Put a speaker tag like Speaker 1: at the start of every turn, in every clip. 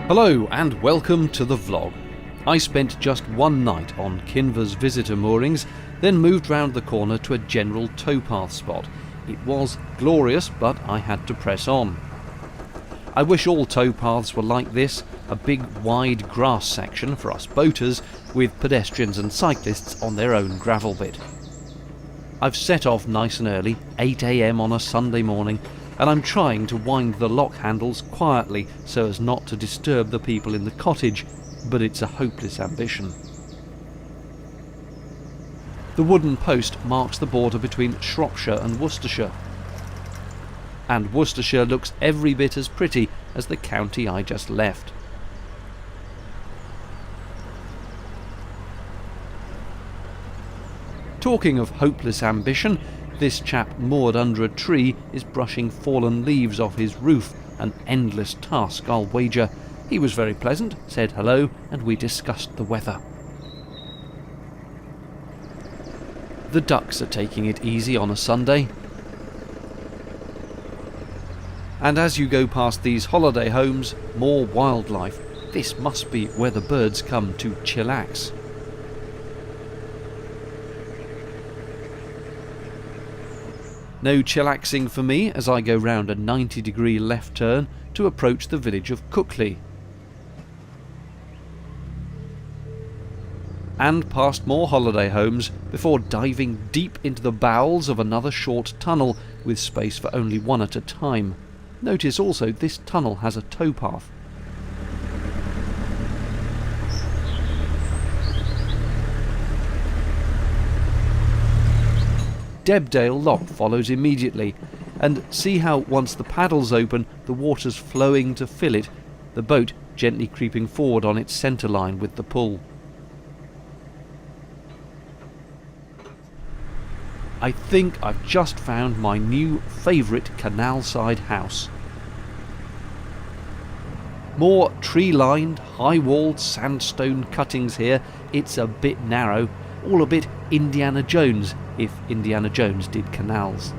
Speaker 1: Hello and welcome to the vlog. I spent just one night on Kinver's visitor moorings, then moved round the corner to a general towpath spot. It was glorious, but I had to press on. I wish all towpaths were like this, a big wide grass section for us boaters, with pedestrians and cyclists on their own gravel bit. I've set off nice and early, 8 AM on a Sunday morning, and I'm trying to wind the lock handles quietly so as not to disturb the people in the cottage, but it's a hopeless ambition. The wooden post marks the border between Shropshire and Worcestershire. And Worcestershire looks every bit as pretty as the county I just left. Talking of hopeless ambition, this chap moored under a tree is brushing fallen leaves off his roof, an endless task, I'll wager. He was very pleasant, said hello, and we discussed the weather. The ducks are taking it easy on a Sunday. And as you go past these holiday homes, more wildlife. This must be where the birds come to chillax. No chillaxing for me as I go round a 90-degree left turn to approach the village of Cookley. And past more holiday homes before diving deep into the bowels of another short tunnel with space for only one at a time. Notice also this tunnel has a towpath. Debdale Lock follows immediately, and see how once the paddles open the water's flowing to fill it, the boat gently creeping forward on its centre line with the pull. I think I've just found my new favourite canal-side house. More tree-lined, high-walled sandstone cuttings here. It's a bit narrow, all a bit Indiana Jones, if Indiana Jones did canals.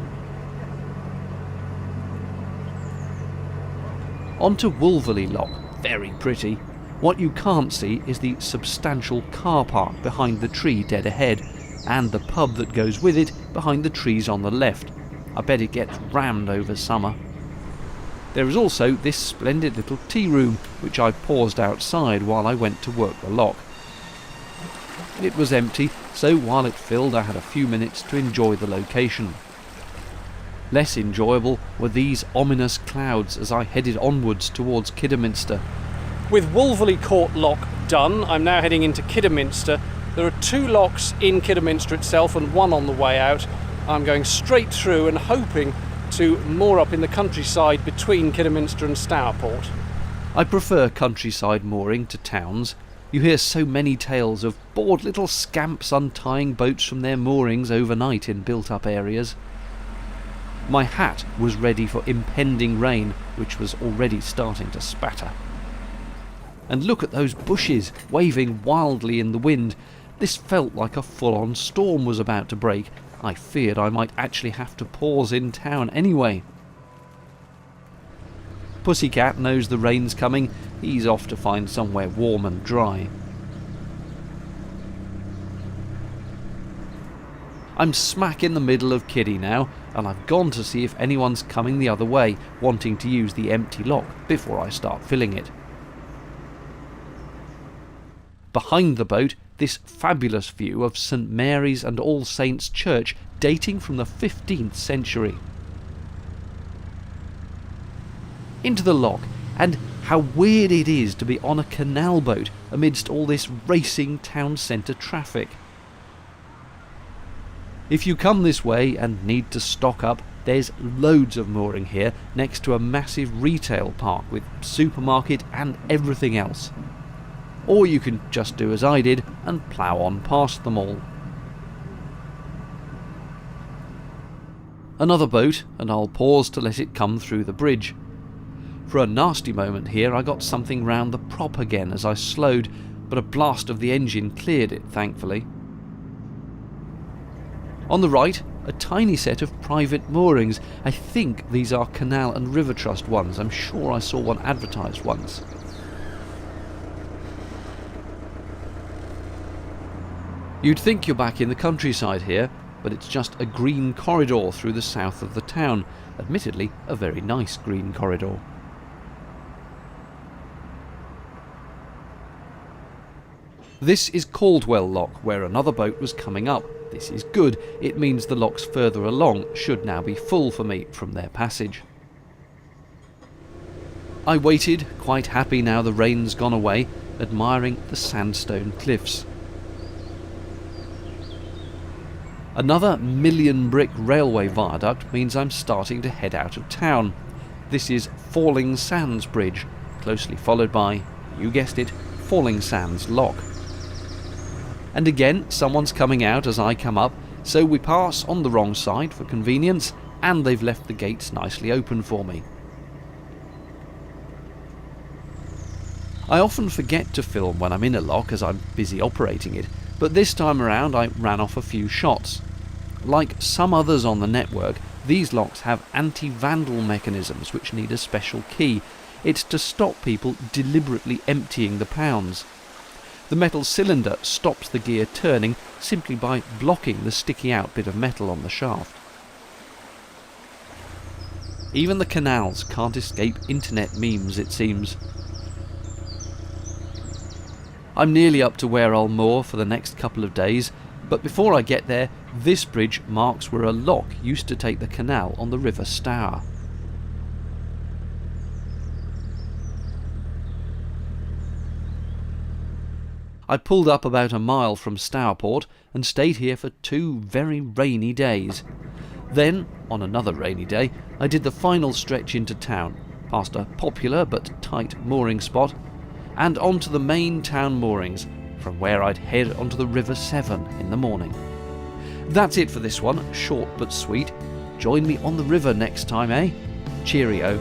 Speaker 1: On to Wolverley Lock, very pretty. What you can't see is the substantial car park behind the tree dead ahead, and the pub that goes with it behind the trees on the left. I bet it gets rammed over summer. There is also this splendid little tea room, which I paused outside while I went to work the lock. It was empty, so while it filled I had a few minutes to enjoy the location. Less enjoyable were these ominous clouds as I headed onwards towards Kidderminster.
Speaker 2: With Wolverley Court Lock done, I'm now heading into Kidderminster. There are 2 locks in Kidderminster itself and 1 on the way out. I'm going straight through and hoping to moor up in the countryside between Kidderminster and Stourport.
Speaker 1: I prefer countryside mooring to towns. You hear so many tales of bored little scamps untying boats from their moorings overnight in built-up areas. My hat was ready for impending rain, which was already starting to spatter. And look at those bushes, waving wildly in the wind. This felt like a full-on storm was about to break. I feared I might actually have to pause in town anyway. Pussycat knows the rain's coming. He's off to find somewhere warm and dry. I'm smack in the middle of Kiddy now, and I've gone to see if anyone's coming the other way, wanting to use the empty lock before I start filling it. Behind the boat, this fabulous view of St Mary's and All Saints' Church dating from the 15th century. Into the lock, and how weird it is to be on a canal boat amidst all this racing town centre traffic. If you come this way and need to stock up, there's loads of mooring here next to a massive retail park with supermarket and everything else. Or you can just do as I did and plough on past them all. Another boat, and I'll pause to let it come through the bridge. For a nasty moment here I got something round the prop again as I slowed, but a blast of the engine cleared it, thankfully. On the right, a tiny set of private moorings. I think these are Canal and River Trust ones. I'm sure I saw one advertised once. You'd think you're back in the countryside here, but it's just a green corridor through the south of the town. Admittedly, a very nice green corridor. This is Caldwell Lock, where another boat was coming up. This is good. It means the locks further along should now be full for me from their passage. I waited, quite happy now the rain's gone away, admiring the sandstone cliffs. Another million brick railway viaduct means I'm starting to head out of town. This is Falling Sands Bridge, closely followed by, you guessed it, Falling Sands Lock. And again, someone's coming out as I come up, so we pass on the wrong side for convenience, and they've left the gates nicely open for me. I often forget to film when I'm in a lock as I'm busy operating it, but this time around I ran off a few shots. Like some others on the network, these locks have anti-vandal mechanisms which need a special key. It's to stop people deliberately emptying the pounds. The metal cylinder stops the gear turning simply by blocking the sticky out bit of metal on the shaft. Even the canals can't escape internet memes, it seems. I'm nearly up to where I'll moor for the next couple of days, but before I get there, this bridge marks where a lock used to take the canal on the River Stour. I pulled up about a mile from Stourport and stayed here for 2 very rainy days. Then, on another rainy day, I did the final stretch into town, past a popular but tight mooring spot, and onto the main town moorings, from where I'd head onto the River Severn in the morning. That's it for this one, short but sweet. Join me on the river next time, eh? Cheerio.